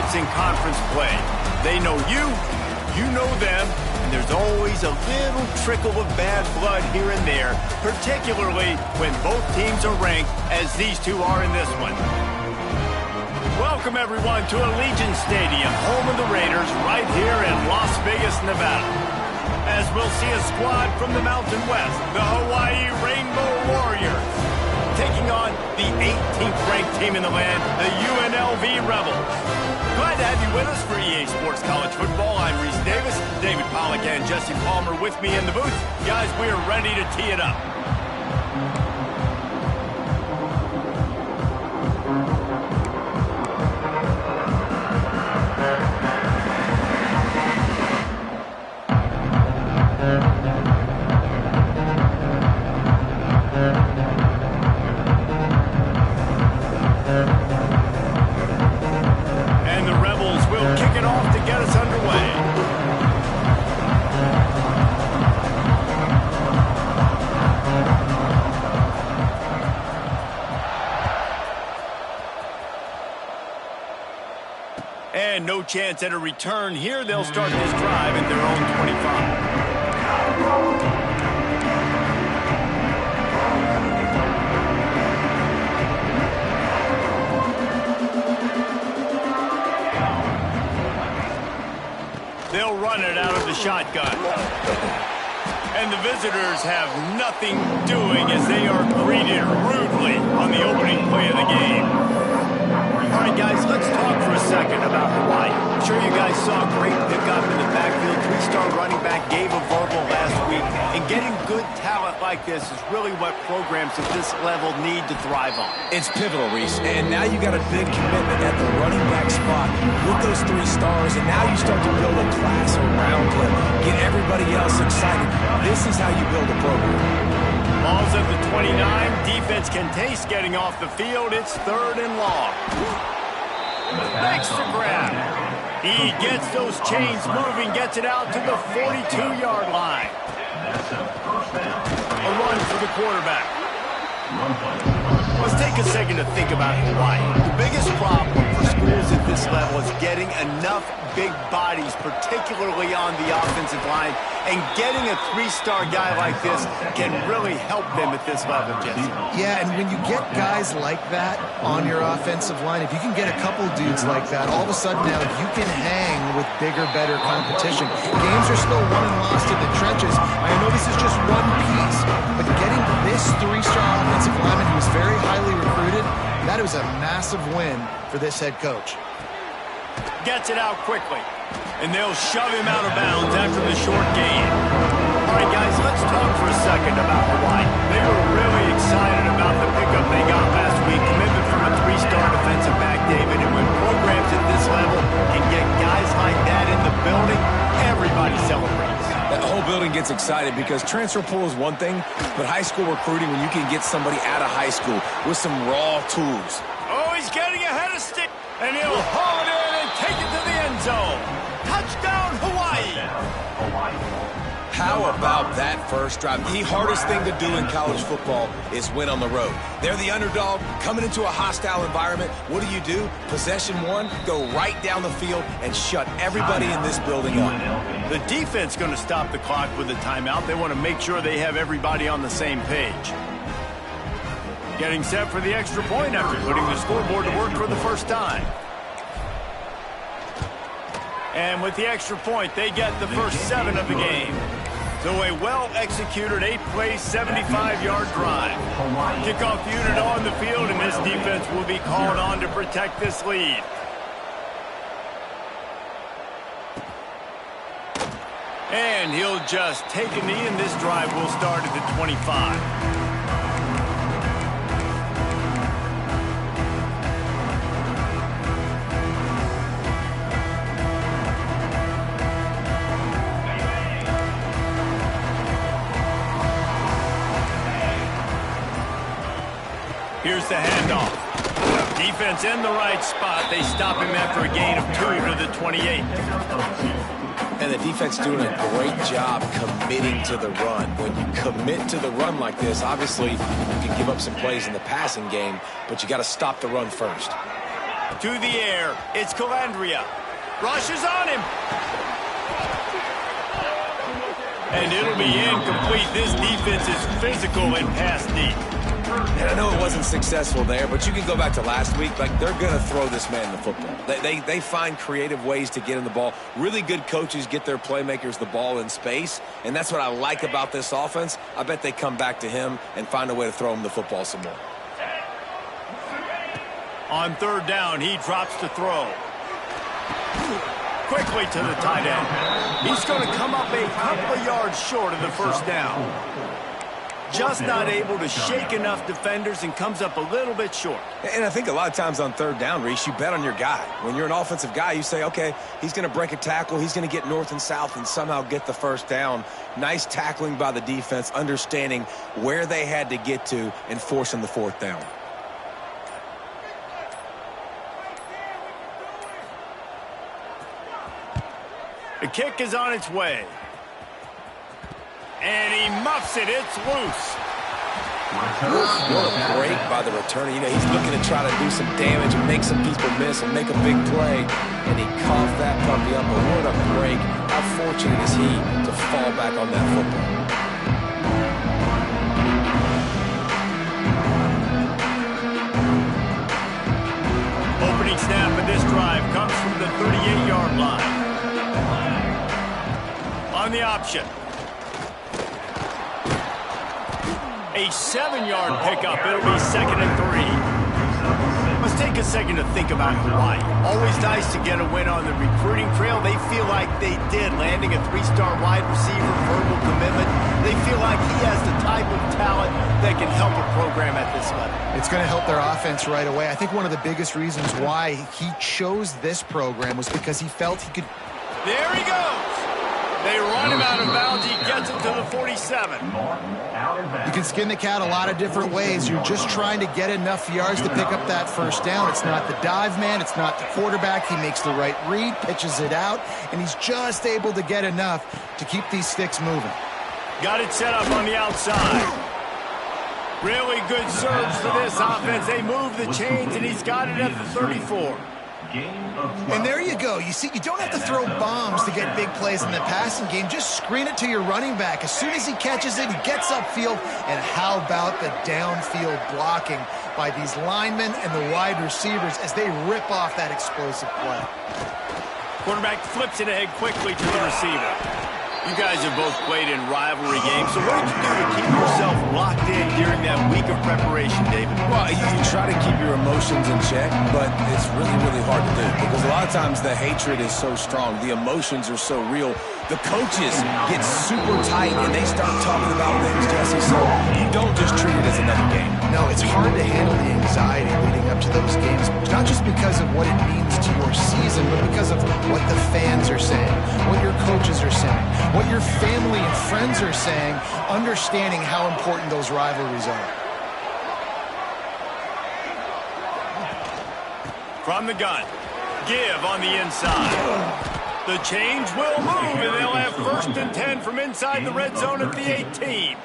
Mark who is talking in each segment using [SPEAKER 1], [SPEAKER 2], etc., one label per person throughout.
[SPEAKER 1] favorites in conference play. They know you, you know them, and there's always a little trickle of bad blood here and there, particularly when both teams are ranked as these two are in this one. Welcome, everyone, to Allegiant Stadium, home of the Raiders, right here in Las Vegas, Nevada. As we'll see a squad from the Mountain West, the Hawaii Rainbow Warriors, taking on the 18th ranked team in the land, the UNLV Rebels. Glad to have you with us for EA Sports College Football. I'm Reese Davis, David Pollack and Jesse Palmer with me in the booth. Guys, we are ready to tee it up. And no chance at a return here. They'll start this drive at their own 25. They'll run it out of the shotgun. And the visitors have nothing doing as they are greeted rudely on the opening play of the game. All right, guys, let's talk for a second about Hawaii. I'm sure you guys saw a great pickup in the backfield. Three-star running back gave a verbal last week. And getting good talent like this is really what programs at this level need to thrive on.
[SPEAKER 2] It's pivotal, Reese. And now you got a big commitment at the running back spot with those 3 stars. And now you start to build a class around him. Get everybody else excited. This is how you build a program.
[SPEAKER 1] Ball's at the 29. Defense can taste getting off the field. It's 3rd and long. Makes the grab. He gets those chains moving, gets it out to the 42-yard line. A run for the quarterback. Let's take a second to think about Hawaii. The biggest problem for schools at this level is getting enough big bodies, particularly on the offensive line, and getting a 3-star guy like this can really help them at this level, Jesse.
[SPEAKER 3] Yeah, and when you get guys like that on your offensive line, if you can get a couple dudes like that, all of a sudden now you can hang with bigger, better competition. Games are still won and lost in the trenches. I know this is just one piece, but getting this 3-star offensive lineman who was very highly recruited, that was a massive win for this head coach.
[SPEAKER 1] Gets it out quickly, and they'll shove him out of bounds after the short gain. All right, guys, let's talk for a second about Hawaii. They were really excited about the pickup they got last week. Commitment from a 3-star defensive back, David, and when programs at this level can get guys like that in the building, everybody celebrates.
[SPEAKER 2] That whole building gets excited because transfer pool is one thing, but high school recruiting, when you can get somebody out of high school with some raw tools.
[SPEAKER 1] Oh, he's getting ahead of stick, and he'll haul it in and take it to the end zone. Touchdown, Hawaii.
[SPEAKER 2] How about that first drive? The hardest thing to do in college football is win on the road. They're the underdog, coming into a hostile environment. What do? Possession 1, go right down the field and shut everybody in this building up.
[SPEAKER 1] The defense going to stop the clock with a timeout. They want to make sure they have everybody on the same page. Getting set for the extra point after putting the scoreboard to work for the first time. And with the extra point, they get the first 7 of the game. So a well-executed 8-play, 75-yard drive. Kickoff unit on the field, and this defense will be called on to protect this lead. And he'll just take a knee, and this drive will start at the 25. Here's the handoff. Defense in the right spot. They stop him after a gain of 2 to the 28.
[SPEAKER 2] And the defense doing a great job committing to the run. When you commit to the run like this, obviously you can give up some plays in the passing game, but you got to stop the run first.
[SPEAKER 1] To the air, it's Calandria. Rushes on him. And it'll be incomplete. This defense is physical and pass deep.
[SPEAKER 2] And I know it wasn't successful there, but you can go back to last week. Like, they're going to throw this man the football. They find creative ways to get him the ball. Really good coaches get their playmakers the ball in space, and that's what I like about this offense. I bet they come back to him and find a way to throw him the football some more.
[SPEAKER 1] On third down, he drops to throw. Quickly to the tight end. He's going to come up a couple of yards short of the first down. Just not able to shake enough defenders and comes up a little bit short.
[SPEAKER 2] And I think a lot of times on third down, Reese, you bet on your guy. When you're an offensive guy, you say, okay, he's going to break a tackle, he's going to get north and south and somehow get the first down. Nice tackling by the defense, understanding where they had to get to and forcing the fourth down.
[SPEAKER 1] The kick is on its way. And he muffs it. It's loose.
[SPEAKER 2] What a break by the returner. You know, he's looking to try to do some damage and make some people miss and make a big play. And he coughed that puppy up. But what a break. How fortunate is he to fall back on that football?
[SPEAKER 1] Opening snap of this drive comes from the 38-yard line. On the option. A 7-yard pickup. It'll be 2nd and 3. Let's take a second to think about Hawaii. Always nice to get a win on the recruiting trail. They feel like they did, landing a 3-star wide receiver, verbal commitment. They feel like he has the type of talent that can help a program at this level.
[SPEAKER 3] It's going to help their offense right away. I think one of the biggest reasons why he chose this program was because he felt he could...
[SPEAKER 1] There he goes. They run him out of bounds. He gets him to the 47.
[SPEAKER 3] You can skin the cat a lot of different ways. You're just trying to get enough yards to pick up that first down. It's not the dive man. It's not the quarterback. He makes the right read, pitches it out, and he's just able to get enough to keep these sticks moving.
[SPEAKER 1] Got it set up on the outside. Really good surge for this offense. They move the chains, and he's got it at the 34.
[SPEAKER 3] And there you go. You see, you don't have to throw bombs to get big plays in the passing game. Just screen it to your running back. As soon as he catches it, he gets upfield. And how about the downfield blocking by these linemen and the wide receivers as they rip off that explosive play.
[SPEAKER 1] Quarterback flips it ahead quickly to the receiver. You guys have both played in rivalry games, so what did you do to keep yourself locked in during that week of preparation, David?
[SPEAKER 2] Well, you try to keep your emotions in check, but it's really, really hard to do because a lot of times the hatred is so strong. The emotions are so real. The coaches get super tight, and they start talking about things, Jesse, so you don't just treat it as another game.
[SPEAKER 3] No, it's hard to handle the anxiety leading up to those games, not just because of what it means to your season, but because of what the fans are saying, what your coaches are saying, what your family and friends are saying, understanding how important those rivalries are.
[SPEAKER 1] From the gun, give on the inside. The change will move, and they'll have 1st and 10 from inside the red zone at the 18.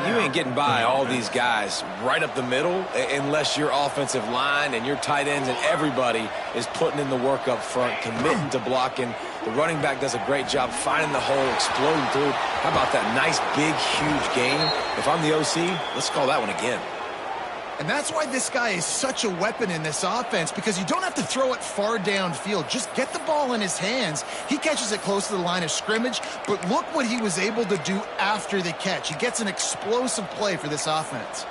[SPEAKER 2] You ain't getting by all these guys right up the middle unless your offensive line and your tight ends and everybody is putting in the work up front, committing to blocking. The running back does a great job finding the hole, exploding through. How about that nice, big, huge game? If I'm the OC, let's call that one again.
[SPEAKER 3] And that's why this guy is such a weapon in this offense, because you don't have to throw it far downfield. Just get the ball in his hands. He catches it close to the line of scrimmage, but look what he was able to do after the catch. He gets an explosive play for this offense.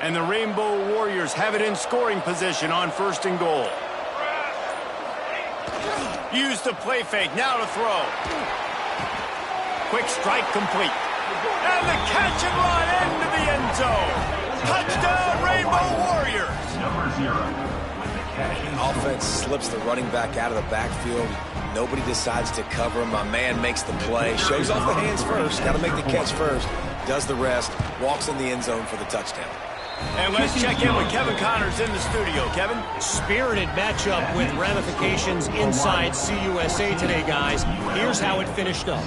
[SPEAKER 1] And the Rainbow Warriors have it in scoring position on 1st and goal. Use the play fake, now to throw. Quick strike complete. And the catch and run into the end zone. Touchdown, Rainbow Warriors.
[SPEAKER 2] Offense slips the running back out of the backfield. Nobody decides to cover him. My man makes the play. Shows off the hands first. Got to make the catch first. Does the rest. Walks in the end zone for the touchdown.
[SPEAKER 1] And let's check in with Kevin Connors in the studio. Kevin?
[SPEAKER 4] Spirited matchup with ramifications inside CUSA today, guys. Here's how it finished up.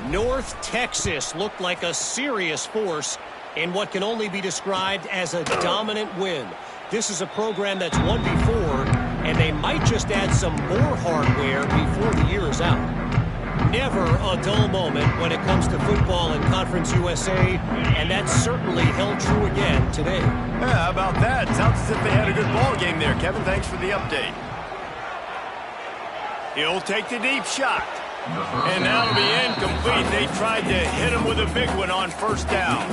[SPEAKER 4] North Texas looked like a serious force in what can only be described as a dominant win. This is a program that's won before, and they might just add some more hardware before the year is out. Never a dull moment when it comes to football in Conference USA, and that certainly held true again today.
[SPEAKER 1] Yeah, how about that? Sounds as if they had a good ball game there. Kevin, thanks for the update. He'll take the deep shot. And that'll be incomplete. They tried to hit him with a big one on first down.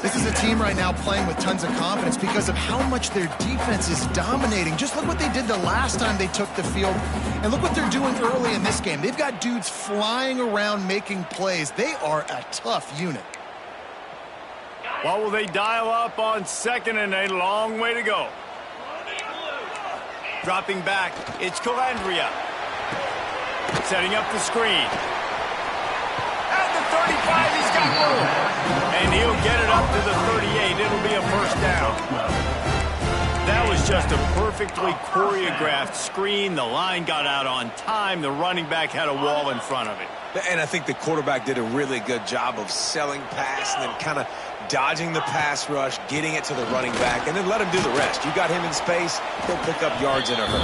[SPEAKER 3] This is a team right now playing with tons of confidence because of how much their defense is dominating. Just look what they did the last time they took the field, and look what they're doing early in this game. They've got dudes flying around making plays. They are a tough unit.
[SPEAKER 1] What will they dial up on second and a long way to go? Dropping back, it's Calandria. Setting up the screen. At the 35, he's got room. And he'll get it up to the 38. It'll be a first down. That was just a perfectly choreographed screen. The line got out on time. The running back had a wall in front of it.
[SPEAKER 2] And I think the quarterback did a really good job of selling pass and then kind of dodging the pass rush, getting it to the running back, and then let him do the rest. You got him in space, he'll pick up yards in a hurry.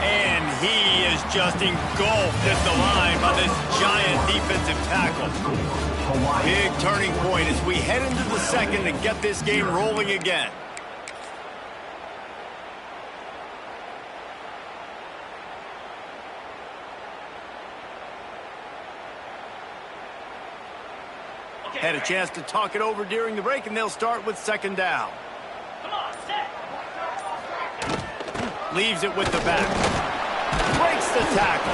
[SPEAKER 1] And he is just engulfed at the line by this giant defensive tackle. Big turning point as we head into the second to get this game rolling again. Had a chance to talk it over during the break, and they'll start with second down. Leaves it with the back. Breaks the tackle.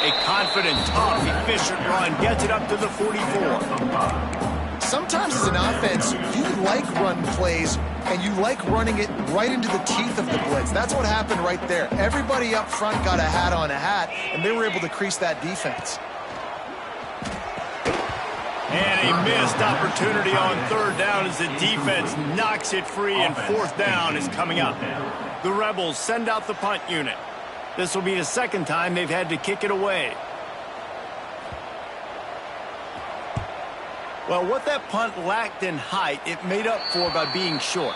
[SPEAKER 1] A confident, tough, efficient run. Gets it up to the 44.
[SPEAKER 3] Sometimes as an offense, you like run plays, and you like running it right into the teeth of the blitz. That's what happened right there. Everybody up front got a hat on a hat, and they were able to crease that defense.
[SPEAKER 1] And a missed opportunity on third down as the defense knocks it free, and fourth down is coming up. The Rebels send out the punt unit. This will be the second time they've had to kick it away. Well, what that punt lacked in height, it made up for by being short.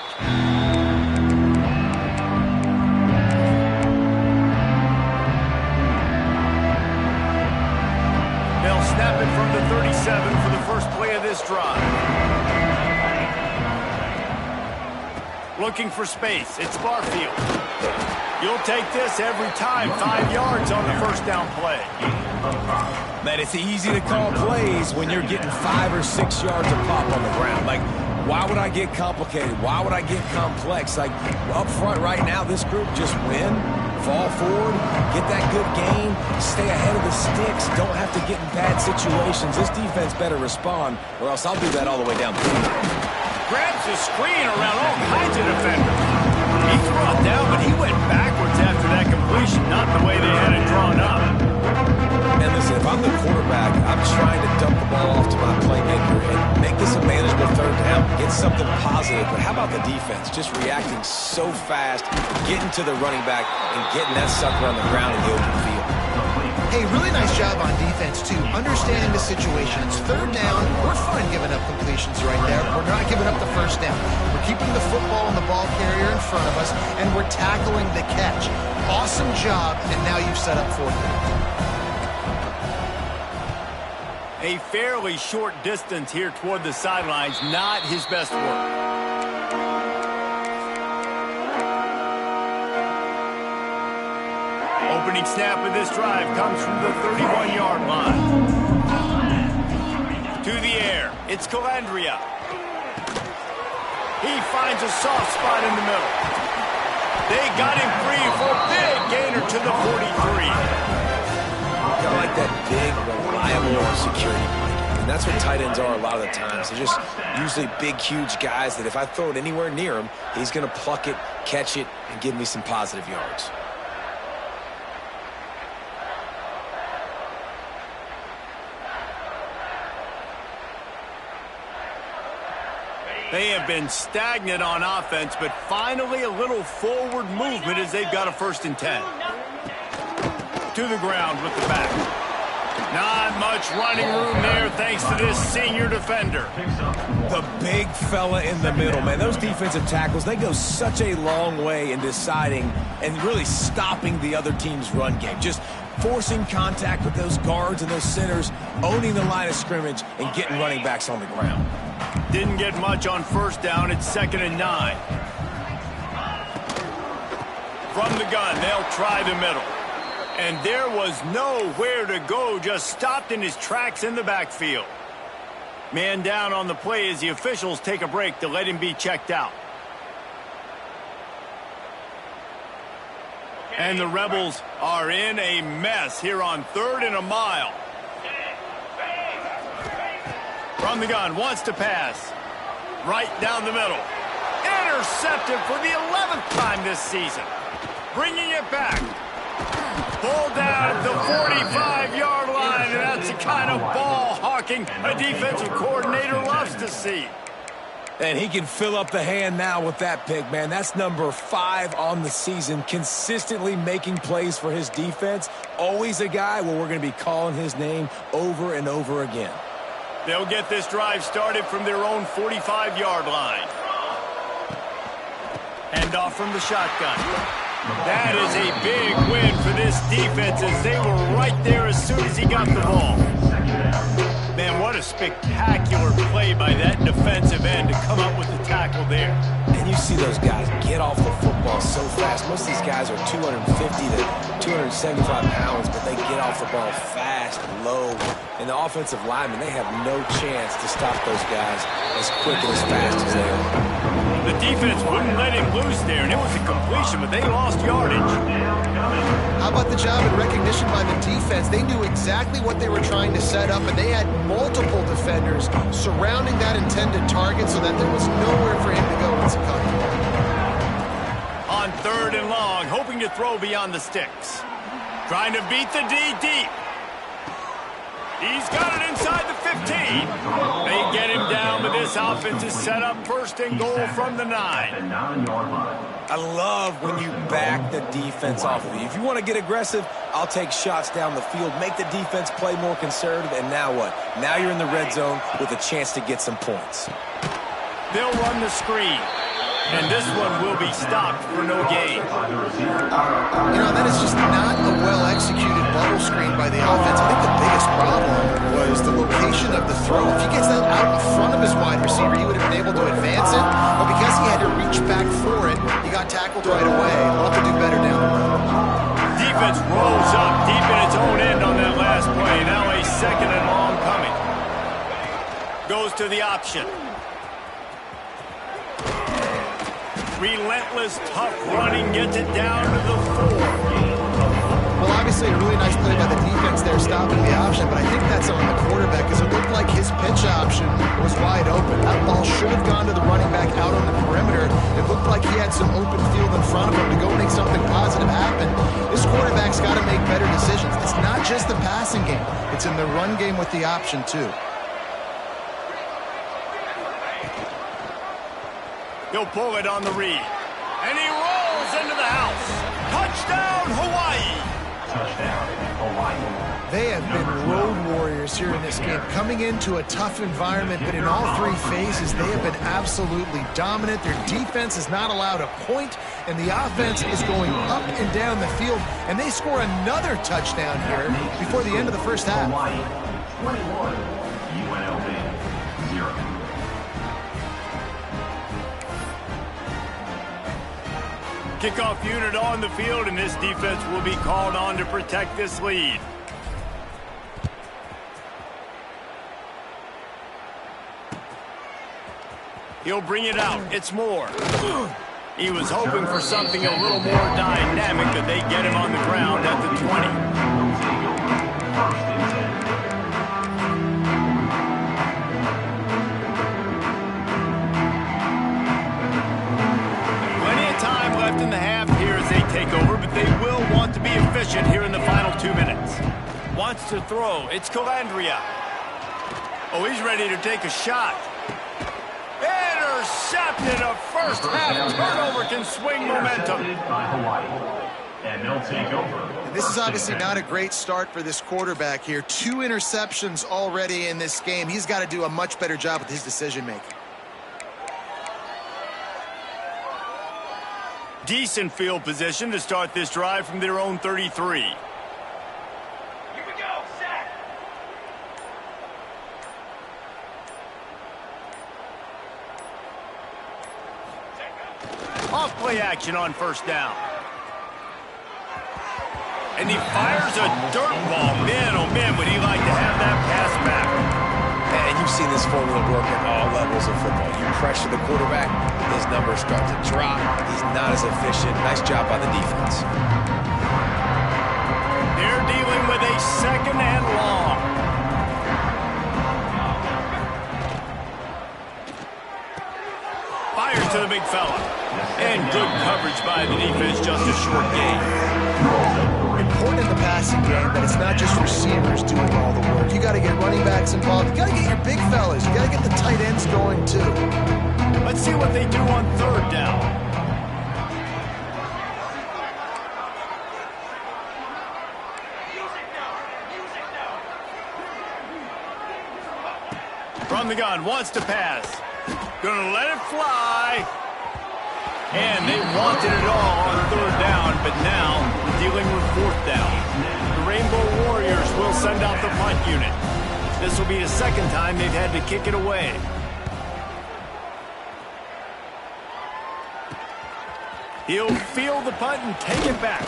[SPEAKER 1] They'll snap it from the 37 for the first play of this drive. Looking for space. It's Barfield. You'll take this every time. 5 yards on the first down play.
[SPEAKER 2] Man, it's easy to call plays when you're getting 5 or 6 yards of pop on the ground. Like, why would I get complicated? Why would I get complex? Like, up front right now, this group just win, fall forward, get that good gain, stay ahead of the sticks, don't have to get in bad situations. This defense better respond, or else I'll do that all the way down the field.
[SPEAKER 1] Grabs the screen around all kinds of defenders. He's brought down, but he went backwards after that completion, not the way they had it drawn up.
[SPEAKER 2] And listen, if I'm the quarterback, I'm trying to dump the ball off to my playmaker and make this a manageable third down, get something positive. But how about the defense? Just reacting so fast, getting to the running back, and getting that sucker on the ground in the open field.
[SPEAKER 3] Hey, really nice job on defense, too. Understanding the situation. It's third down. We're fine giving up completions right there. We're not giving up the first down. We're keeping the football and the ball carrier in front of us, and we're tackling the catch. Awesome job, and now you've set up fourth down.
[SPEAKER 1] A fairly short distance here toward the sidelines. Not his best work. Opening snap of this drive comes from the 31-yard line. To the air, it's Calandria. He finds a soft spot in the middle. They got him free for a big gainer to the 43.
[SPEAKER 2] I like that big, reliable security blanket. And that's what tight ends are a lot of the times. They're just usually big, huge guys that if I throw it anywhere near him, he's going to pluck it, catch it, and give me some positive yards.
[SPEAKER 1] They have been stagnant on offense, but finally a little forward movement as they've got a 1st and 10. To the ground with the back. Not much running room there thanks to this senior defender.
[SPEAKER 2] The big fella in the middle, man. Those defensive tackles, they go such a long way in deciding and really stopping the other team's run game. Just forcing contact with those guards and those centers, owning the line of scrimmage, and getting running backs on the ground.
[SPEAKER 1] Didn't get much on first down. It's 2nd and 9. From the gun, they'll try the middle. And there was nowhere to go, just stopped in his tracks in the backfield. Man down on the play as the officials take a break to let him be checked out. And the Rebels are in a mess here on 3rd and a mile. From the gun, wants to pass. Right down the middle. Intercepted for the 11th time this season. Bringing it back. Pulled down at the 45-yard line, and that's the kind of ball hawking a defensive coordinator loves to see.
[SPEAKER 2] And he can fill up the hand now with that pick, man. That's number 5 on the season, consistently making plays for his defense. Always a guy where we're going to be calling his name over and over again.
[SPEAKER 1] They'll get this drive started from their own 45-yard line. Hand off from the shotgun. That is a big win for this defense as they were right there as soon as he got the ball. Man, what a spectacular play by that defensive end to come up with the tackle there.
[SPEAKER 2] And you see those guys get off the football so fast. Most of these guys are 250 to 275 pounds, but they get off the ball fast and low. And the offensive linemen, they have no chance to stop those guys as quick and as fast as they are.
[SPEAKER 1] The defense wouldn't let him loose there, and it was a completion, but they lost yardage.
[SPEAKER 3] How about the job and recognition by the defense? They knew exactly what they were trying to set up, and they had multiple defenders surrounding that intended target so that there was nowhere for him to go once it got there.
[SPEAKER 1] On 3rd and long, hoping to throw beyond the sticks. Trying to beat the D deep. He's got it inside the 15. They get him down, but this offense is set up 1st and goal from the 9.
[SPEAKER 2] I love when you back the defense off of you. If you want to get aggressive, I'll take shots down the field, make the defense play more conservative, and now what? Now you're in the red zone with a chance to get some points.
[SPEAKER 1] They'll run the screen. And this one will be stopped for no gain.
[SPEAKER 3] You know, that is just not a well-executed bubble screen by the offense. I think the biggest problem was the location of the throw. If he gets that out in front of his wide receiver, he would have been able to advance it. But because he had to reach back for it, he got tackled right away. He'll have to do better down the road.
[SPEAKER 1] Defense rolls up deep in its own end on that last play. Now a 2nd and long coming. Goes to the option. Relentless, tough running, gets it down to the 4.
[SPEAKER 3] Well, obviously a really nice play by the defense there stopping the option, but I think that's on the quarterback because it looked like his pitch option was wide open. That ball should have gone to the running back out on the perimeter. It looked like he had some open field in front of him to go make something positive happen. This quarterback's got to make better decisions. It's not just the passing game. It's in the run game with the option, too.
[SPEAKER 1] He'll pull it on the read. And he rolls into the house. Touchdown, Hawaii.
[SPEAKER 3] They have been road warriors here in this game, coming into a tough environment, but in all 3 phases, they have been absolutely dominant. Their defense is not allowed a point, and the offense is going up and down the field, and they score another touchdown here before the end of the first half.
[SPEAKER 5] 21, UNLV, 0.
[SPEAKER 1] Kickoff unit on the field, and this defense will be called on to protect this lead. He'll bring it out. It's Moore. He was hoping for something a little more dynamic, but they get him on the ground at the 20. Left in the half here as they take over, but they will want to be efficient here in the final 2 minutes. Wants to throw. It's Calandria. Oh, he's ready to take a shot. Intercepted. A first half turnover can swing momentum.
[SPEAKER 5] and they'll take over.
[SPEAKER 3] This is obviously not a great start for this quarterback here. 2 interceptions already in this game. He's got to do a much better job with his decision-making.
[SPEAKER 1] Decent field position to start this drive from their own 33.
[SPEAKER 5] Here we go, set.
[SPEAKER 1] Off play action on first down. And he fires a dirt ball. Man, oh man, would he like to have that pass back.
[SPEAKER 2] And you've seen this formula work at all levels of football. You pressure the quarterback, his numbers start to drop. He's not as efficient. Nice job by the defense.
[SPEAKER 1] They're dealing with a second and long. Fires to the big fella. And good coverage by the defense, just a short gain.
[SPEAKER 3] Important in the passing game that it's not just receivers doing all the work. You got to get running backs involved. You got to get your big fellas. You got to get the tight ends going too.
[SPEAKER 1] Let's see what they do on third down. From the gun, wants to pass. Gonna let it fly. And they wanted it all on third down, but now dealing with fourth down. The Rainbow Warriors will send out the punt unit. This will be the second time they've had to kick it away. He'll field the punt and take it back.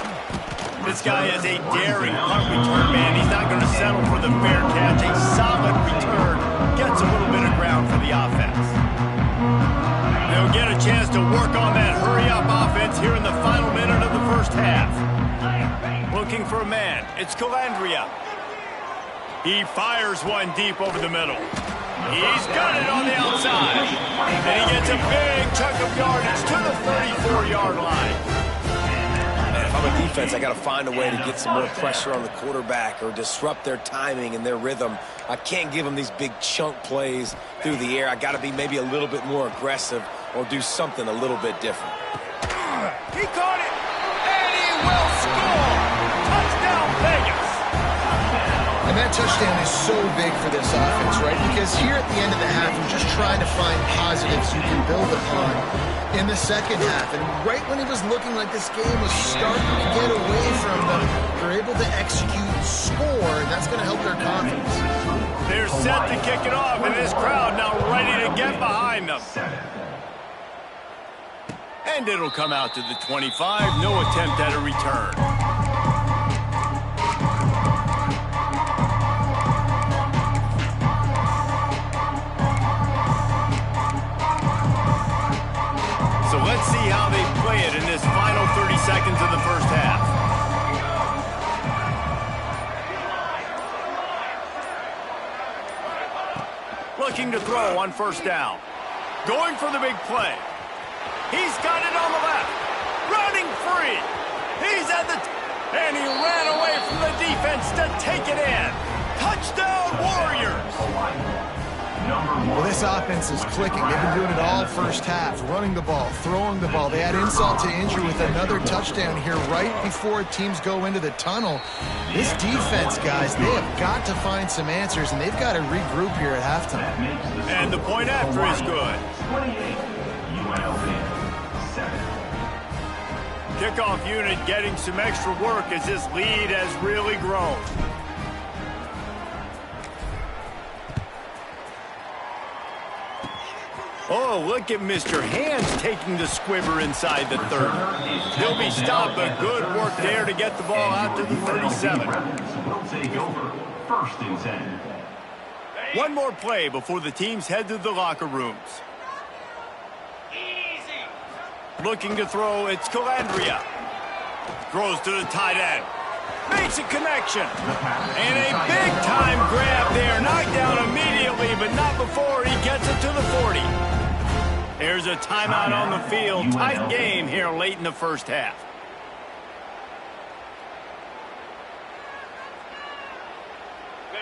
[SPEAKER 1] This guy is a daring punt return man. He's not going to settle for the fair catch. A solid return gets a little bit of ground for the offense. They'll get a chance to work on that hurry-up offense here in the final minute of the first half. Looking for a man. It's Calandria. He fires one deep over the middle. He's got it on the outside. And he gets a big chunk of yardage to the 34-yard line.
[SPEAKER 2] Man, if I'm a defense, I got to find a way to get some more pressure on the quarterback or disrupt their timing and their rhythm. I can't give them these big chunk plays through the air. I got to be maybe a little bit more aggressive or do something a little bit different.
[SPEAKER 1] He caught it, and he will score. Touchdown, Vegas.
[SPEAKER 3] And that touchdown is so big for this offense, right? Because here at the end of the half, you're just trying to find positives you can build upon in the second half. And right when it was looking like this game was starting to get away from them, they're able to execute, score, and that's going to help their confidence.
[SPEAKER 1] They're set to kick it off, and this crowd now ready to get behind them. And it'll come out to the 25. No attempt at a return. So let's see how they play it in this final 30 seconds of the first half. Looking to throw on first down. Going for the big play. He's got it on the left. Running free. He's at the... and he ran away from the defense to take it in. Touchdown, Warriors.
[SPEAKER 3] Well, this offense is clicking. They've been doing it all first half. Running the ball, throwing the ball. They had insult to injury with another touchdown here right before teams go into the tunnel. This defense, guys, they have got to find some answers, and they've got to regroup here at halftime.
[SPEAKER 1] And the point after is good.
[SPEAKER 5] 28, UNLV.
[SPEAKER 1] Kickoff unit getting some extra work as this lead has really grown. Oh, look at Mr. Hands taking the squibber inside the 30. He'll be stopped, but good work there to get the ball out to the 37.
[SPEAKER 5] Will take over. First and 10.
[SPEAKER 1] One more play before the teams head to the locker rooms. Looking to throw, it's Calandria. Throws to the tight end. Makes a connection. And a big-time grab there. Knocked down immediately, but not before he gets it to the 40. There's a timeout on the field. Tight game here late in the first half.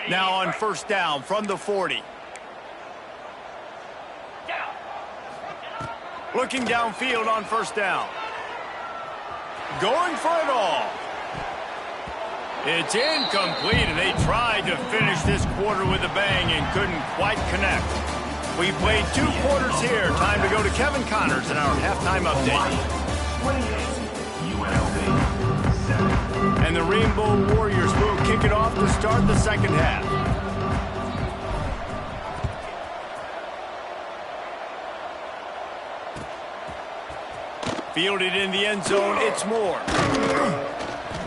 [SPEAKER 1] Now on first down from the 40. Looking downfield on first down. going for it all. It's incomplete, and they tried to finish this quarter with a bang and couldn't quite connect. We played 2 quarters here. Time to go to Kevin Connors in our halftime update.
[SPEAKER 5] 28, UNLV, 7.
[SPEAKER 1] And the Rainbow Warriors will kick it off to start the second half. Fielded in the end zone, it's Moore.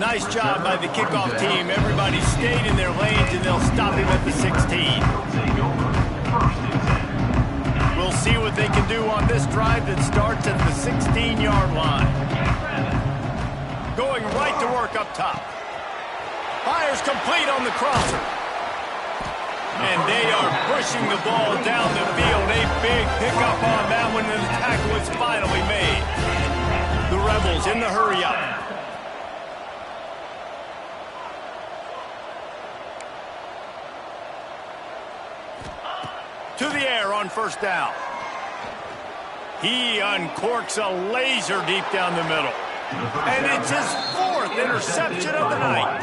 [SPEAKER 1] Nice job by the kickoff team. Everybody stayed in their lanes, and they'll stop him at the 16.
[SPEAKER 5] Take over. First and 10.
[SPEAKER 1] We'll see what they can do on this drive that starts at the 16-yard line. Going right to work up top. Fires complete on the crosser. And they are pushing the ball down the field. A big pickup on that one, and the tackle was finally made. The Rebels in the hurry-up. To the air on first down. He uncorks a laser deep down the middle. And it's his 4th interception of the night.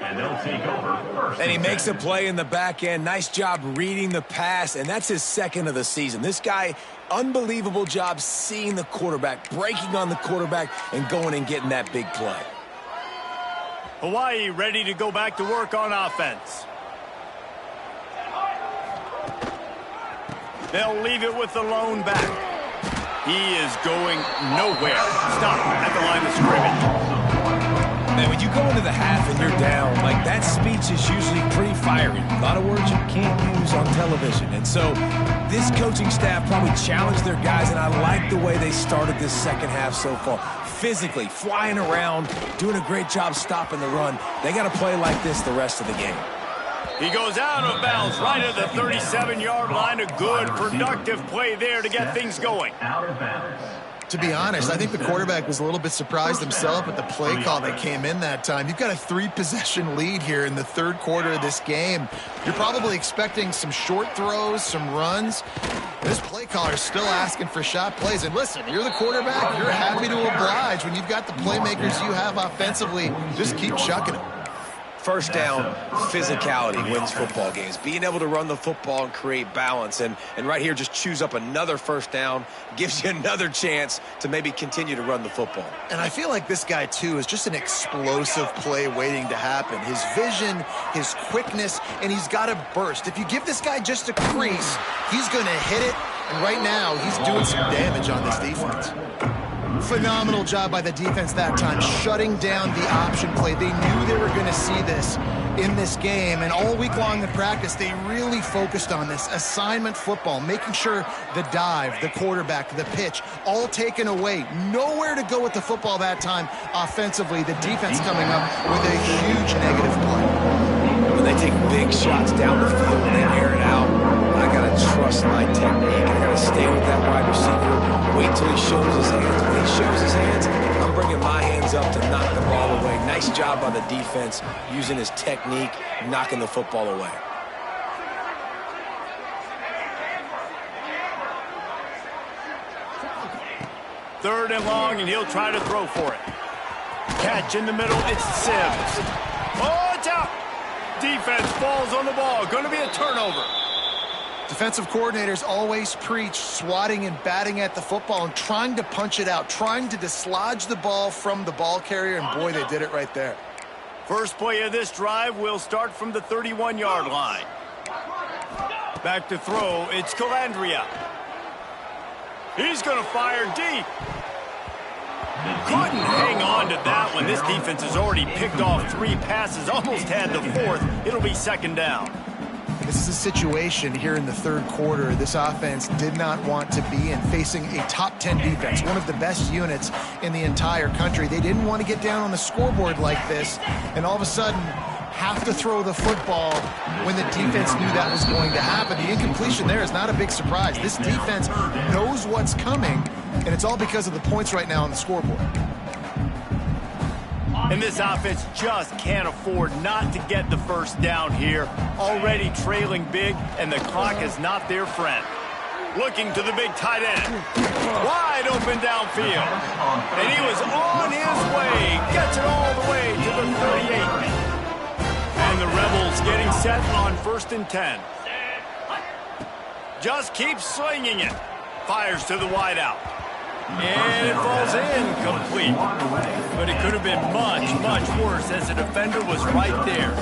[SPEAKER 5] And they'll take over first.
[SPEAKER 2] And he makes a play in the back end. Nice job reading the pass, and that's his 2nd of the season. This guy, unbelievable job seeing the quarterback, breaking on the quarterback, and going and getting that big play.
[SPEAKER 1] Hawaii ready to go back to work on offense. They'll leave it with the lone back. He is going nowhere. Stop at the line of scrimmage.
[SPEAKER 2] Man, when you go into the half and you're down, like that speech is usually pretty fiery. A lot of words you can't use on television. And so this coaching staff probably challenged their guys, and I like the way they started this second half so far. Physically, flying around, doing a great job stopping the run. They got to play like this the rest of the game.
[SPEAKER 1] He goes out of bounds right at the 37-yard line. A good, productive play there to get things going.
[SPEAKER 5] Out of bounds.
[SPEAKER 3] To be honest, I think the quarterback was a little bit surprised himself at the play call that came in that time. You've got a 3-possession lead here in the 3rd quarter of this game. You're probably expecting some short throws, some runs. This play caller is still asking for shot plays. And listen, you're the quarterback. You're happy to oblige. When you've got the playmakers you have offensively, just keep chucking them.
[SPEAKER 2] First down, physicality wins football games. Being able to run the football and create balance. And right here, just choose up another first down, gives you another chance to maybe continue to run the football.
[SPEAKER 3] And I feel like this guy, too, is just an explosive play waiting to happen. His vision, his quickness, and he's got a burst. If you give this guy just a crease, he's going to hit it. And right now, he's doing some damage on this defense. Phenomenal job by the defense that time, shutting down the option play. They knew they were going to see this in this game, and all week long in practice, they really focused on this assignment football, making sure the dive, the quarterback, the pitch, all taken away. Nowhere to go with the football that time offensively. The defense coming up with a huge negative play.
[SPEAKER 2] When they take big shots down the field and they air it out, I got to trust my technique. I got to stay with that wide receiver. Wait till he shows his hands. When he shows his hands, I'm bringing my hands up to knock the ball away. Nice job by the defense using his technique, knocking the football away.
[SPEAKER 1] Third and long, and he'll try to throw for it. Catch in the middle, it's Sims. Oh, it's out. Defense falls on the ball. Going to be a turnover.
[SPEAKER 3] Defensive coordinators always preach swatting and batting at the football and trying to punch it out, trying to dislodge the ball from the ball carrier, and boy, they did it right there.
[SPEAKER 1] First play of this drive will start from the 31-yard line. Back to throw, it's Calandria. He's going to fire deep. Couldn't hang on to that one. This defense has already picked off 3 passes, almost had the 4th. It'll be second down.
[SPEAKER 3] This is a situation here in the 3rd quarter this offense did not want to be in, facing a top 10 defense, one of the best units in the entire country. They didn't want to get down on the scoreboard like this, and all of a sudden have to throw the football when the defense knew that was going to happen. The incompletion there is not a big surprise. This defense knows what's coming, and it's all because of the points right now on the scoreboard.
[SPEAKER 1] And this offense just can't afford not to get the first down here. Already trailing big, and the clock is not their friend. Looking to the big tight end. Wide open downfield. And he was on his way set on 1st and 10. Just keeps slinging it. Fires to the wideout. And it falls incomplete. But it could have been much, much worse as the defender was right there.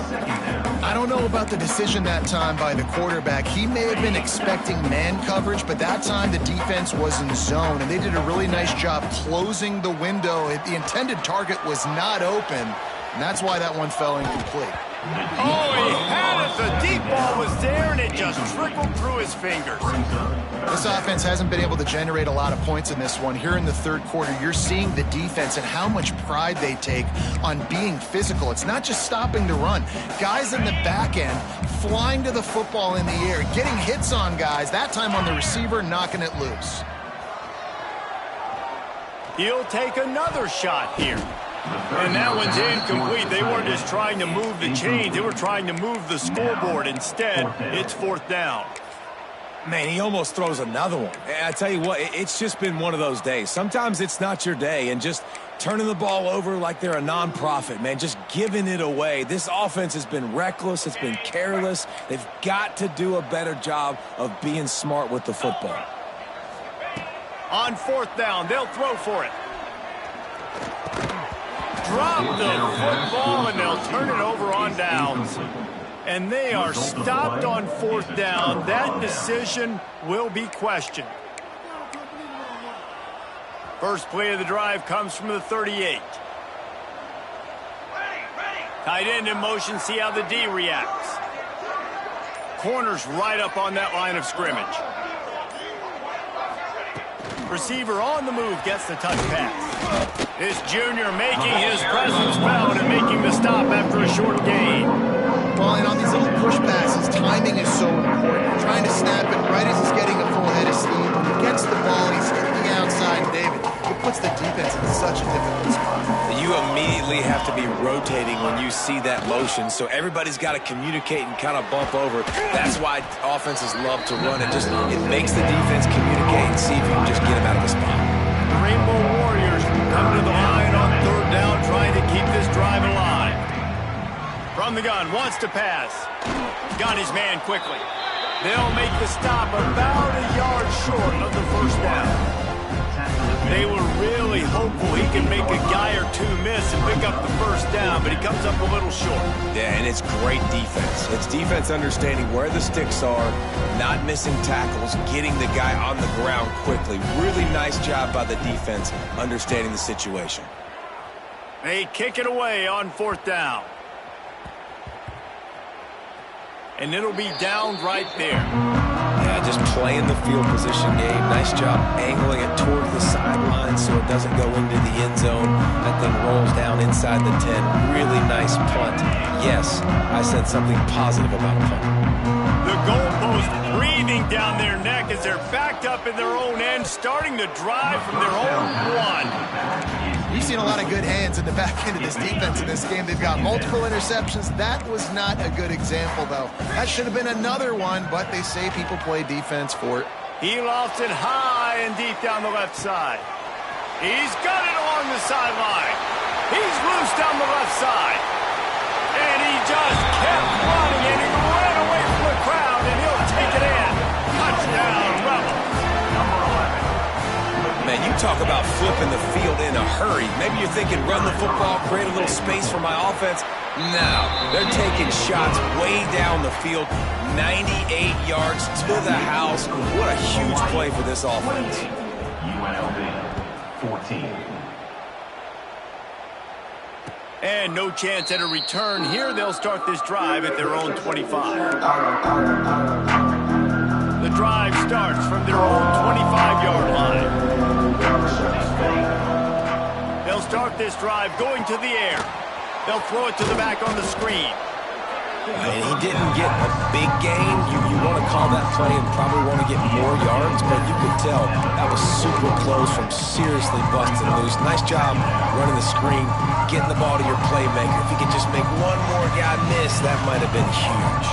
[SPEAKER 3] I don't know about the decision that time by the quarterback. He may have been expecting man coverage, but that time the defense was in zone, and they did a really nice job closing the window. The intended target was not open, and that's why that one fell incomplete.
[SPEAKER 1] Oh, he had it. The deep ball was there, and it just trickled through his fingers.
[SPEAKER 3] This offense hasn't been able to generate a lot of points in this one. Here in the third quarter, you're seeing the defense and how much pride they take on being physical. It's not just stopping the run. Guys in the back end flying to the football in the air, getting hits on guys, that time on the receiver, knocking it loose.
[SPEAKER 1] He'll take another shot here. And that one's incomplete. They weren't just trying to move the chains. They were trying to move the scoreboard. Instead, it's 4th down.
[SPEAKER 2] Man, he almost throws another one. And I tell you what, it's just been one of those days. Sometimes it's not your day, and just turning the ball over like they're a nonprofit, man, just giving it away. This offense has been reckless. It's been careless. They've got to do a better job of being smart with the football.
[SPEAKER 1] On 4th down, they'll throw for it. Drop the football, and they'll turn it over on downs. And they are stopped on 4th down. That decision will be questioned. First play of the drive comes from the 38. Tight end in motion, see how the D reacts. Corner's right up on that line of scrimmage. Receiver on the move gets the touch pass. This junior making his presence felt and making the stop after a short gain.
[SPEAKER 3] Well, and on these little push passes, timing is so important. You're trying to snap it right as he's getting a full head of steam. When he gets the ball, he's hitting outside David. It puts the defense in such a difficult spot.
[SPEAKER 2] You immediately have to be rotating when you see that motion, so everybody's got to communicate and kind of bump over. That's why offenses love to run it. It makes the defense communicate and see if you can just get him out of the spot.
[SPEAKER 1] The Rainbow Warriors come to the line on 3rd down, trying to keep this drive alive. From the gun, wants to pass. Got his man quickly. They'll make the stop about a yard short of the 1st down. They were really hopeful he can make a guy or two miss and pick up the 1st down, but he comes up a little short.
[SPEAKER 2] Yeah, and it's great defense. It's defense understanding where the sticks are, not missing tackles, getting the guy on the ground quickly. Really nice job by the defense understanding the situation.
[SPEAKER 1] They kick it away on 4th down. And it'll be down right there.
[SPEAKER 2] Yeah, just playing the field position game. Nice job angling it toward the sideline so it doesn't go into the end zone. That thing rolls down inside the 10. Really nice punt. Yes, I said something positive about punting.
[SPEAKER 1] The goalpost breathing down their neck as they're backed up in their own end, starting to drive from their own 1.
[SPEAKER 3] We've seen a lot of good hands in the back end of this defense in this game. They've got multiple interceptions. That was not a good example, though. That should have been another one, but they say people play defense for it.
[SPEAKER 1] He lofts it high and deep down the left side. He's got it along the sideline. He's loose down the left side. And he just kept running, and he ran away from the crowd, and he'll take it in. Touchdown, Rebels.
[SPEAKER 2] Man, you talk about flipping the field in a hurry. Maybe you're thinking run the football, create a little space for my offense. No, they're taking shots way down the field, 98 yards to the house. What a huge play for this offense.
[SPEAKER 5] UNLV, 14.
[SPEAKER 1] And no chance at a return here. They'll start this drive at their own 25. The drive starts from their own 25-yard line. They'll start this drive going to the air. They'll throw it to the back on the screen.
[SPEAKER 2] And he didn't get a big gain. You want to call that play and probably want to get more yards, but you could tell that was super close from seriously busting loose. Nice job running the screen, getting the ball to your playmaker. If you could just make one more guy miss, that might have been huge.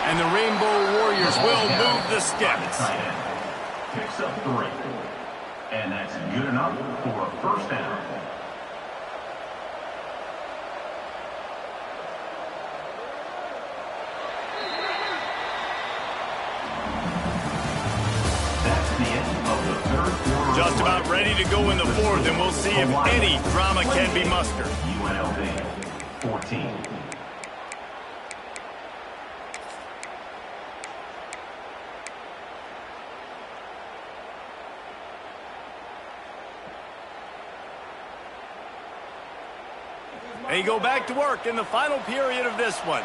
[SPEAKER 1] And the Rainbow Warriors will move the sticks.
[SPEAKER 5] Picks up 3. And that's good enough for a 1st down.
[SPEAKER 1] Just about ready to go in the fourth, and we'll see if any drama can be mustered.
[SPEAKER 5] UNLV, 14.
[SPEAKER 1] They go back to work in the final period of this one.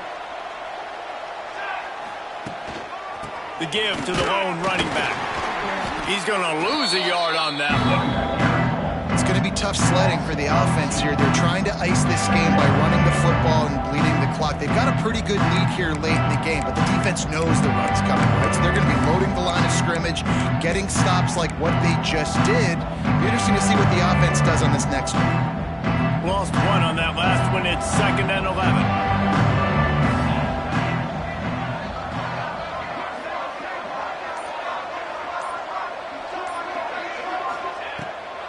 [SPEAKER 1] The give to the lone running back. He's going to lose a yard on that one.
[SPEAKER 3] It's going to be tough sledding for the offense here. They're trying to ice this game by running the football and bleeding the clock. They've got a pretty good lead here late in the game, but the defense knows the run's coming, right? So they're going to be loading the line of scrimmage, getting stops like what they just did. Be interesting to see what the offense does on this next one.
[SPEAKER 1] Lost one on that last one. It's 2nd and 11.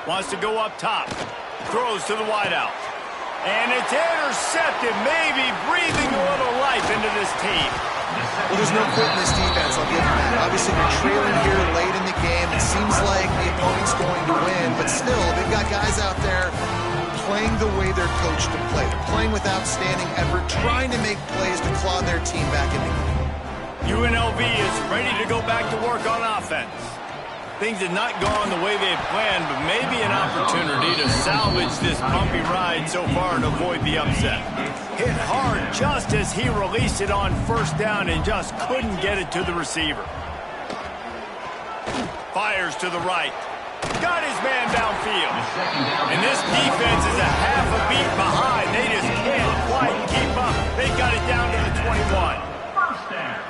[SPEAKER 1] Wants to go up top. Throws to the wideout. And it's intercepted. Maybe breathing a little life into this team.
[SPEAKER 3] Well, there's no quit in this defense, I'll give them that. Obviously, they're trailing here late in the game. It seems like the opponent's going to win, but still, they've got guys out there playing the way they're coached to play. They're playing with outstanding effort, trying to make plays to claw their team back into the game.
[SPEAKER 1] UNLV is ready to go back to work on offense. Things had not gone the way they had planned, but maybe an opportunity to salvage this bumpy ride so far and avoid the upset. Hit hard just as he released it on 1st down and just couldn't get it to the receiver. Fires to the right. Got his man downfield. And this defense is a half a beat behind. They just can't quite keep up. They got it down to the 21.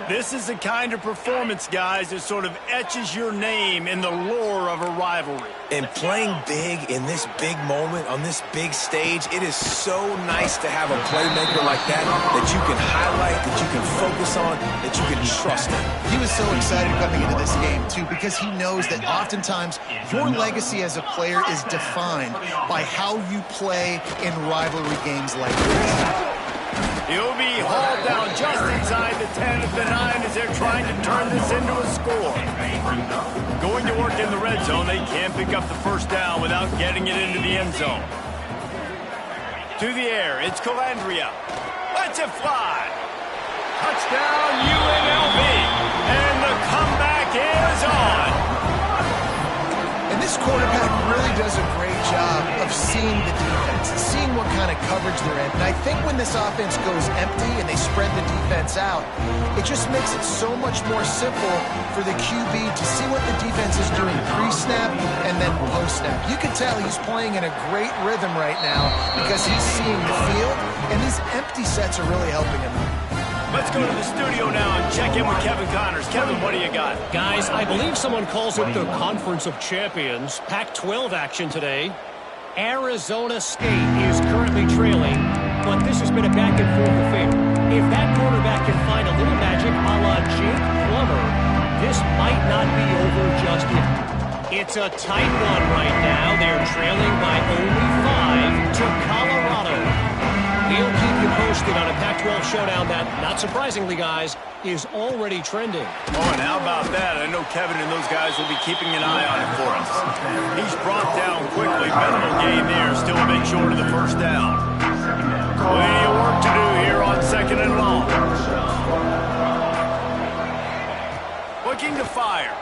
[SPEAKER 1] This is the kind of performance, guys, that sort of etches your name in the lore of a rivalry.
[SPEAKER 2] And playing big in this big moment, on this big stage, it is so nice to have a playmaker like that you can highlight, that you can focus on, that you can trust in.
[SPEAKER 3] He was so excited coming into this game, too, because he knows that oftentimes your legacy as a player is defined by how you play in rivalry games like this.
[SPEAKER 1] He'll be hauled down just inside the 10 of the 9 as they're trying to turn this into a score. Going to work in the red zone, they can't pick up the 1st down without getting it into the end zone. To the air, it's Calandria. Lets it fly. Touchdown UNLV. And the comeback is on.
[SPEAKER 3] And this quarterback really does a great job of seeing the defense, seeing what kind of coverage they're in. And I think when this offense goes empty and they spread the defense out, it just makes it so much more simple for the QB to see what the defense is doing pre-snap and then post-snap. You can tell he's playing in a great rhythm right now because he's seeing the field, and these empty sets are really helping him.
[SPEAKER 1] Let's go to the studio now and check in with Kevin Connors. Kevin, what do you got?
[SPEAKER 4] Guys, I believe someone calls it the Conference of Champions. Pac-12 action today. Arizona State is currently trailing, but this has been a back-and-forth affair. If that quarterback can find a little magic a la Jake Plummer, this might not be over just yet. It's a tight one right now. They're trailing by only 5 to Colorado. We'll keep you posted on a Pac-12 showdown that, not surprisingly, guys, is already trending.
[SPEAKER 1] Oh, and how about that? I know Kevin and those guys will be keeping an eye on it for us. He's brought down quickly. Minimal gain there. Still a bit short of the 1st down. Plenty of work to do here on 2nd and long. Looking to fire.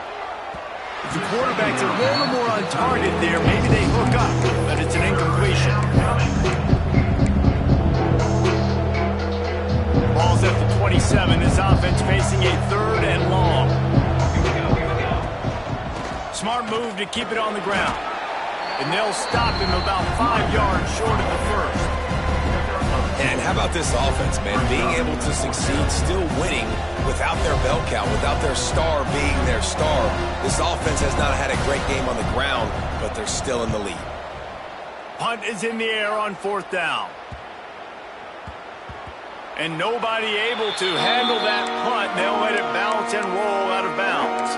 [SPEAKER 1] If the quarterback's a little more on target there, maybe they hook up, but it's an incompletion. Ball's at the 27. This offense facing a 3rd and long. Smart move to keep it on the ground. And they'll stop him about 5 yards short of the 1st.
[SPEAKER 2] And how about this offense, man? Being able to succeed, still winning without their bell count, without their star being their star. This offense has not had a great game on the ground, but they're still in the lead.
[SPEAKER 1] Punt is in the air on 4th down. And nobody able to handle that punt. They'll let it bounce and roll out of bounds.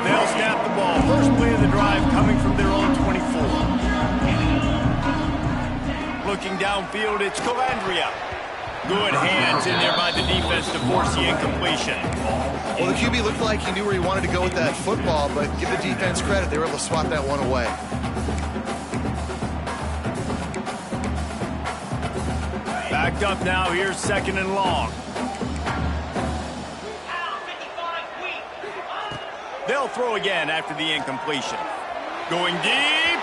[SPEAKER 1] They'll snap the ball. First play of the drive coming from their own 24. Looking downfield, it's Calandria. Good hands in there by the defense to force the incompletion.
[SPEAKER 3] Well, the QB looked like he knew where he wanted to go with that football, but give the defense credit. They were able to swat that one away.
[SPEAKER 1] Backed up now. Here's 2nd and long. They'll throw again after the incompletion. Going deep.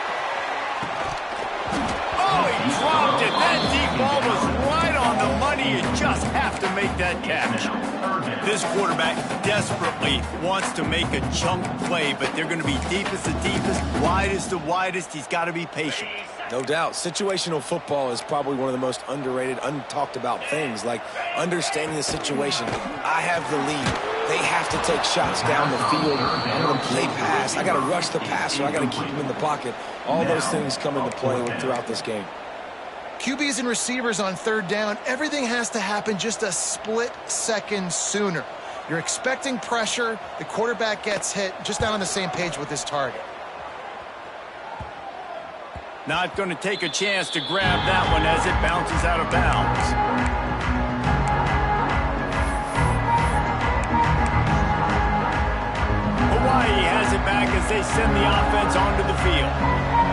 [SPEAKER 1] Oh, he dropped it. That deep ball was right on the money. You just have to make that catch. This quarterback desperately wants to make a chunk play, but they're going to be deepest to deepest, widest to widest. He's got to be patient.
[SPEAKER 2] No doubt. Situational football is probably one of the most underrated, untalked about things, like understanding the situation. I have the lead. They have to take shots down the field. I'm going to play pass. I got to rush the passer. I got to keep him in the pocket. All those things come into play throughout this game.
[SPEAKER 3] QBs and receivers on 3rd down, everything has to happen just a split second sooner. You're expecting pressure. The quarterback gets hit, just not on the same page with his target.
[SPEAKER 1] Not going to take a chance to grab that one as it bounces out of bounds. Hawaii has it back as they send the offense onto the field.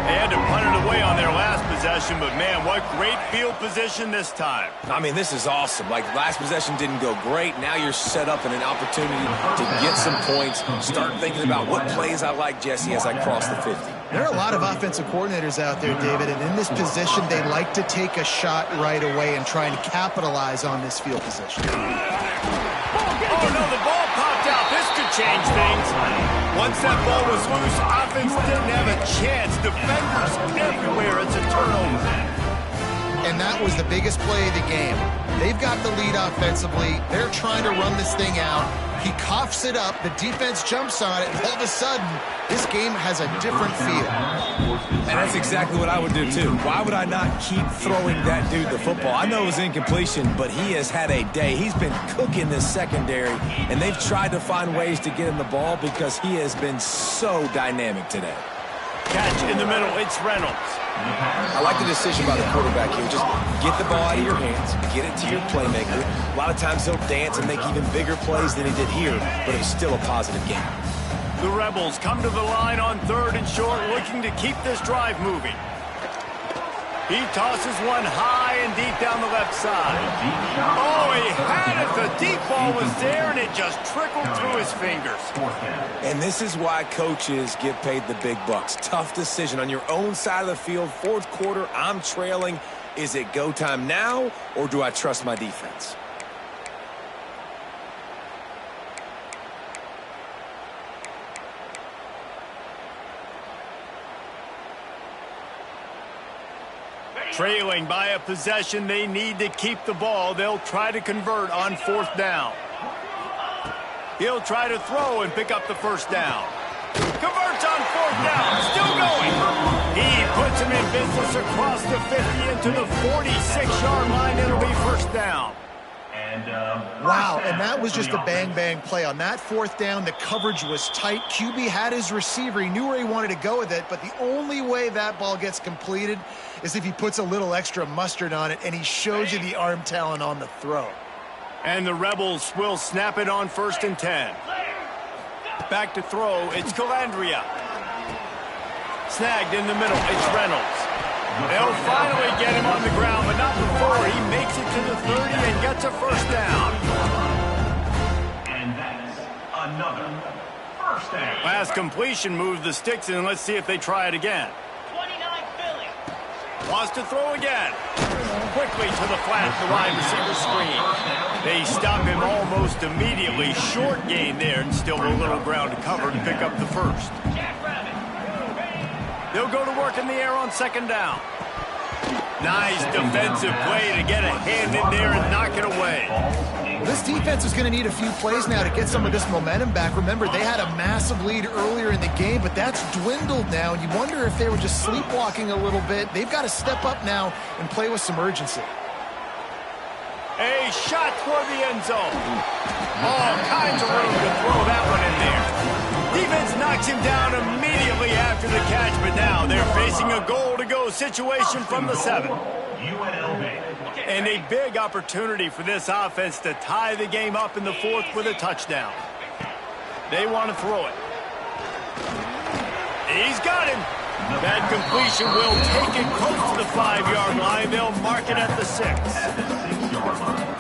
[SPEAKER 1] They had to punt it away on their last possession, but man, what great field position this time.
[SPEAKER 2] I mean, this is awesome. Like, last possession didn't go great. Now you're set up in an opportunity to get some points. Start thinking about what plays I like, Jesse, as I cross the 50.
[SPEAKER 3] There are a lot of offensive coordinators out there, David, and in this position, they like to take a shot right away and try and capitalize on this field position.
[SPEAKER 1] Oh, no, the ball popped out. This could change things. Once that ball was loose, offense didn't have a chance. Defenders everywhere. It's a turnover.
[SPEAKER 3] And that was the biggest play of the game. They've got the lead offensively. They're trying to run this thing out. He coughs it up. The defense jumps on it. And all of a sudden, this game has a different feel.
[SPEAKER 2] And that's exactly what I would do, too. Why would I not keep throwing that dude the football? I know it was incompletion, but he has had a day. He's been cooking this secondary, and they've tried to find ways to get him the ball because he has been so dynamic today.
[SPEAKER 1] Catch in the middle. It's Reynolds.
[SPEAKER 2] I like the decision by the quarterback here. Just get the ball out of your hands, get it to your playmaker. A lot of times he'll dance and make even bigger plays than he did here, but it's still a positive game.
[SPEAKER 1] The Rebels come to the line on 3rd and short, looking to keep this drive moving. He tosses one high and deep down the left side. Oh, he had it. The deep ball was there, and it just trickled through his fingers.
[SPEAKER 2] And this is why coaches get paid the big bucks. Tough decision on your own side of the field. 4th quarter, I'm trailing. Is it go time now, or do I trust my defense?
[SPEAKER 1] Trailing by a possession, they need to keep the ball. They'll try to convert on 4th down. He'll try to throw and pick up the 1st down. Converts on 4th down, still going. He puts him in business across the 50 into the 46-yard line. It'll be 1st down.
[SPEAKER 3] Wow, and that was just a bang-bang play. On that 4th down, the coverage was tight. QB had his receiver. He knew where he wanted to go with it, but the only way that ball gets completed is if he puts a little extra mustard on it, and he shows you the arm talent on the throw.
[SPEAKER 1] And the Rebels will snap it on 1st and 10. Back to throw, it's Calandria. Snagged in the middle, it's Reynolds. They'll finally get him on the ground, but not before he makes it to the 30 and gets a 1st down.
[SPEAKER 5] And that's another 1st down.
[SPEAKER 1] Last completion moved the sticks in. Let's see if they try it again.
[SPEAKER 6] 29 Philly.
[SPEAKER 1] Wants to throw again. Quickly to the flat, the wide receiver screen. They stop him almost immediately. Short gain there, and still a little ground to cover to pick up the 1st. They'll go to work in the air on 2nd down. Nice defensive play to get a hand in there and knock it away.
[SPEAKER 3] Well, this defense is going to need a few plays now to get some of this momentum back. Remember, they had a massive lead earlier in the game, but that's dwindled now, and you wonder if they were just sleepwalking a little bit. They've got to step up now and play with some urgency.
[SPEAKER 1] A shot toward the end zone. All kinds of room to throw that one in there. Defense knocks him down immediately after the catch, but now they're facing facing a goal-to-go situation from the 7.
[SPEAKER 5] UNLV.
[SPEAKER 1] And a big opportunity for this offense to tie the game up in the 4th with a touchdown. They want to throw it. He's got him. That completion will take it close to the 5-yard line. They'll mark it at the 6.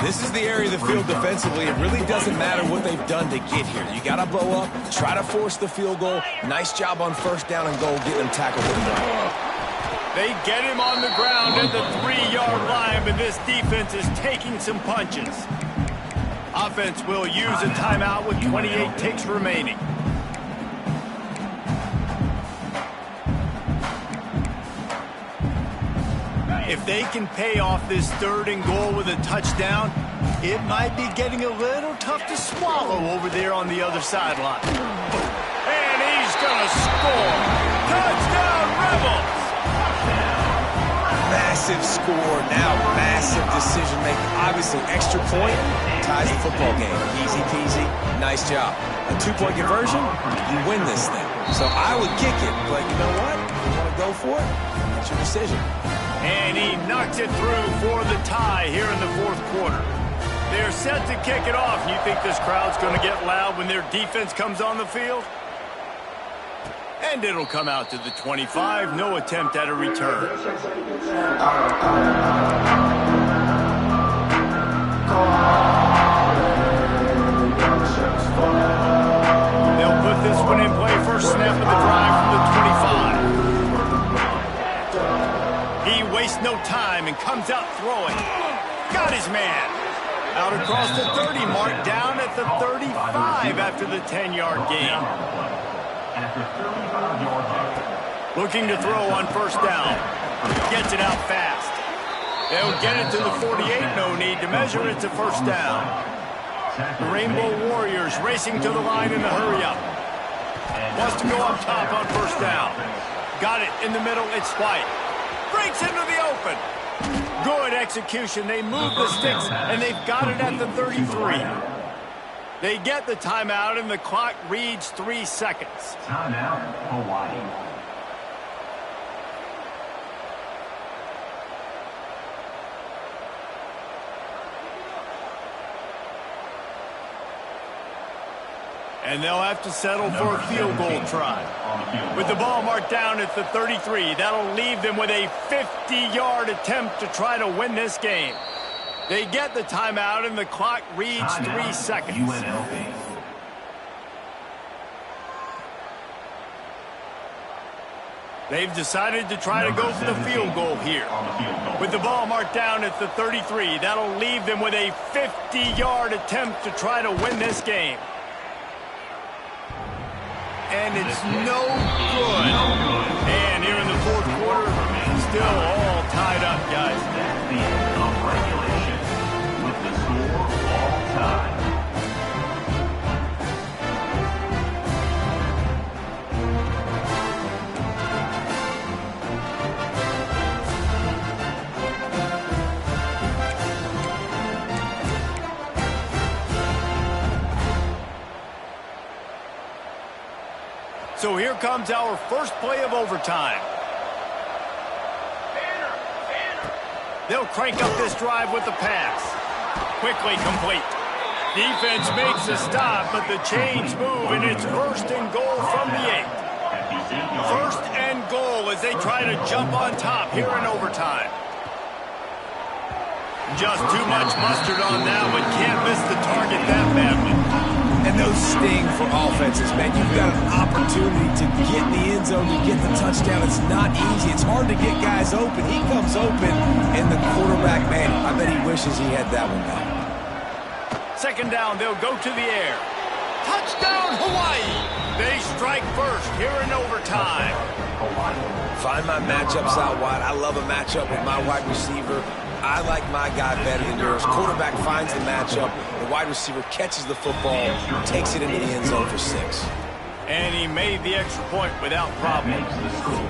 [SPEAKER 2] This is the area of the field defensively. It really doesn't matter what they've done to get here. You got to bow up, try to force the field goal. Nice job on 1st down and goal, getting them tackled to the ground.
[SPEAKER 1] They get him on the ground at the 3-yard line, but this defense is taking some punches. Offense will use a timeout with 28 ticks remaining. If they can pay off this 3rd and goal with a touchdown, it might be getting a little tough to swallow over there on the other sideline. And he's going to score. Touchdown, Rebels!
[SPEAKER 2] Massive score, now massive decision-making. Obviously, extra point ties the football game. Easy peasy, nice job. A 2-point conversion, you win this thing. So I would kick it, but you know what? You want to go for it? That's your decision.
[SPEAKER 1] And he knocks it through for the tie here in the 4th quarter. They're set to kick it off. You think this crowd's going to get loud when their defense comes on the field? And it'll come out to the 25. No attempt at a return. They'll put this one in play. First snap of the drive from the 25. He wastes no time and comes out throwing. Got his man. Out across the 30 mark, down at the 35 after the 10-yard gain. Looking to throw on 1st down. Gets it out fast. They'll get it to the 48. No need to measure. It's a 1st down. The Rainbow Warriors racing to the line in a hurry-up. Wants to go up top on 1st down. Got it in the middle. It's White. Breaks into the open. Good execution. They move the sticks, and they've got it at the 33. They get the timeout, and the clock reads 3 seconds.
[SPEAKER 5] Timeout, Hawaii.
[SPEAKER 1] And they'll have to settle for a field goal try. With the ball marked down at the 33, that'll leave them with a 50-yard attempt to try to win this game. They get the timeout, and the clock reads 3 seconds.
[SPEAKER 5] UNLV.
[SPEAKER 1] They've decided to try to go for the field goal here. With the ball marked down at the 33, that'll leave them with a 50-yard attempt to try to win this game. And it's no good. And here in the 4th quarter, still all tied up, guys.
[SPEAKER 5] That's the end of regulation with the score all tied.
[SPEAKER 1] So here comes our first play of overtime. They'll crank up this drive with the pass. Quickly complete. Defense makes a stop, but the chains move, and it's 1st and goal from the 8. 1st and goal as they try to jump on top here in overtime. Just too much mustard on that one. Can't miss the target that badly.
[SPEAKER 2] And those sting for offenses, man. You've got an opportunity to get in the end zone, to get the touchdown. It's not easy. It's hard to get guys open. He comes open, and the quarterback, man, I bet he wishes he had that one back.
[SPEAKER 1] 2nd down, they'll go to the air. Touchdown, Hawaii! They strike first here in overtime.
[SPEAKER 2] Find my matchups out wide. I love a matchup with my wide receiver. I like my guy better than yours. Quarterback finds the matchup. The wide receiver catches the football, takes it into the end zone for 6.
[SPEAKER 1] And he made the extra point without problem.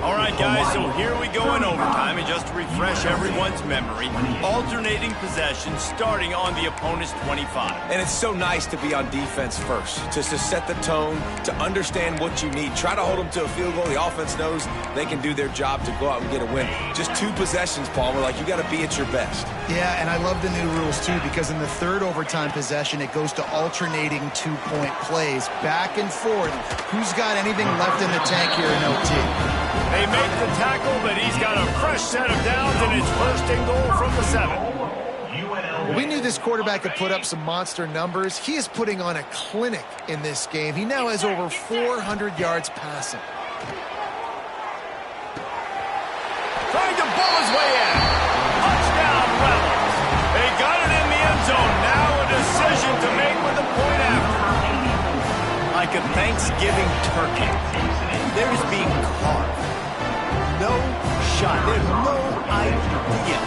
[SPEAKER 1] All right, guys, so here we go in overtime. And just to refresh everyone's memory, alternating possession starting on the opponent's 25.
[SPEAKER 2] And it's so nice to be on defense first, just to set the tone, to understand what you need. Try to hold them to a field goal. The offense knows they can do their job to go out and get a win. Just 2 possessions, Palmer, like you got to be at your best.
[SPEAKER 3] Yeah, and I love the new rules, too, because in the third overtime possession, it goes to alternating 2-point plays, back and forth. Who's got anything left in the tank here in OT?
[SPEAKER 1] They make the tackle, but he's got a fresh set of downs, and it's first and goal from the 7.
[SPEAKER 3] Well, we knew this quarterback could put up some monster numbers. He is putting on a clinic in this game. He now has over 400 yards passing.
[SPEAKER 1] Trying to bull his way in. Touchdown, Rebs. They got it in the end zone. Now a decision to make with a point after. Like a Thanksgiving turkey, there is being carved. No shot. There's no idea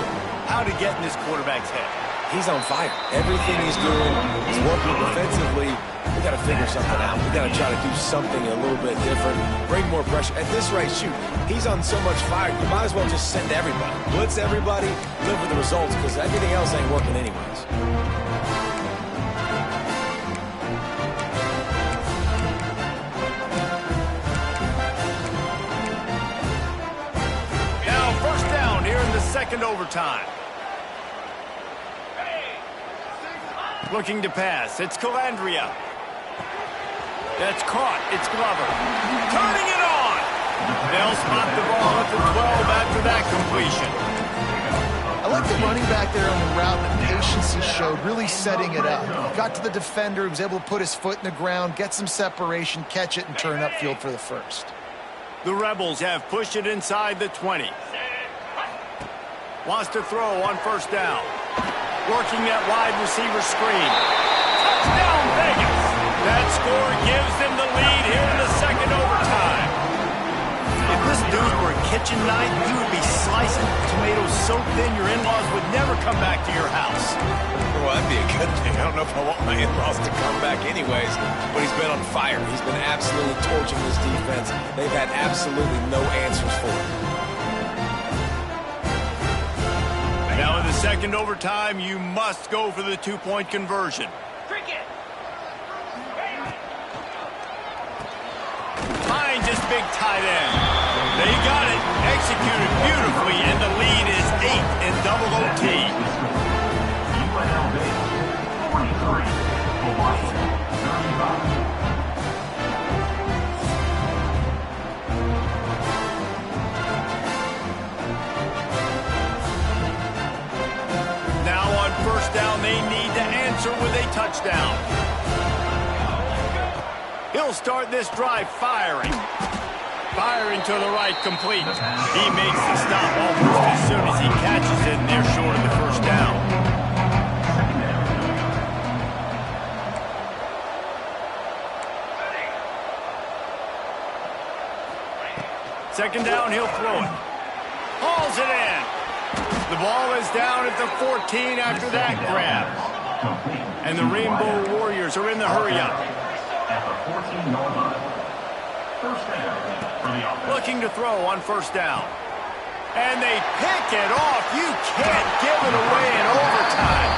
[SPEAKER 1] how to get in this quarterback's head.
[SPEAKER 2] He's on fire. Everything he's doing is working defensively. We got to figure something out. We got to try to do something a little bit different, bring more pressure. At this rate, shoot, he's on so much fire, you might as well just send everybody. Blitz everybody, live with the results, because everything else ain't working anyways.
[SPEAKER 1] Second overtime. Looking to pass. It's Calandria. That's caught. It's Glover. Turning it on. They'll spot the ball at the 12 after that completion.
[SPEAKER 3] I like the running back there on the route, the patience he showed, really setting it up. He got to the defender, he was able to put his foot in the ground, get some separation, catch it, and turn upfield for the first.
[SPEAKER 1] The Rebels have pushed it inside the 20. Wants to throw on first down. Working that wide receiver screen. Touchdown, Vegas. That score gives them the lead here in the second overtime. If this dude were a kitchen knife, you would be slicing tomatoes so thin your in-laws would never come back to your house.
[SPEAKER 2] Well, that'd be a good thing. I don't know if I want my in-laws to come back anyways, but he's been on fire. He's been absolutely torching this defense. They've had absolutely no answers for him.
[SPEAKER 1] Now in the second overtime, you must go for the 2-point conversion. Finds his big tight end. They got it, executed beautifully, and the lead is 8 in double OT.
[SPEAKER 5] UNLV 43, Hawaii 35.
[SPEAKER 1] First down, they need to answer with a touchdown. He'll start this drive firing. Firing to the right, complete. He makes the stop almost as soon as he catches it, and they're short of the first down. Second down, he'll throw it. Hauls it in. The ball is down at the 14 after that grab. And the Rainbow Warriors are in the hurry-up. Looking to throw on first down. And they pick it off. You can't give it away in overtime.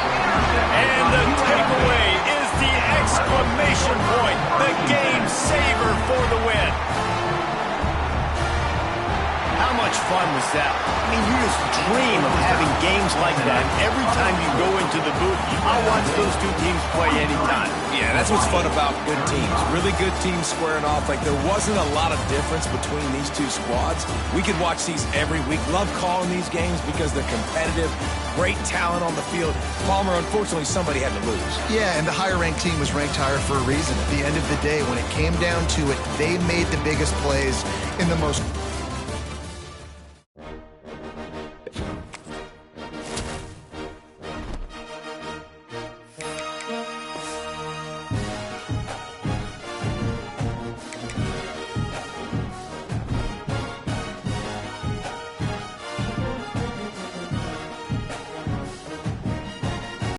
[SPEAKER 1] And the takeaway is the exclamation point. The game saver for the win. How much fun was that? I mean, you just dream of having games like that. Every time you go into the booth, I'll watch those two teams play anytime.
[SPEAKER 2] Yeah, that's what's fun about good teams. Really good teams squaring off. Like, there wasn't a lot of difference between these two squads. We could watch these every week. Love calling these games because they're competitive. Great talent on the field. Palmer, unfortunately, somebody had to lose.
[SPEAKER 3] Yeah, and the higher-ranked team was ranked higher for a reason. At the end of the day, when it came down to it, they made the biggest plays in the most...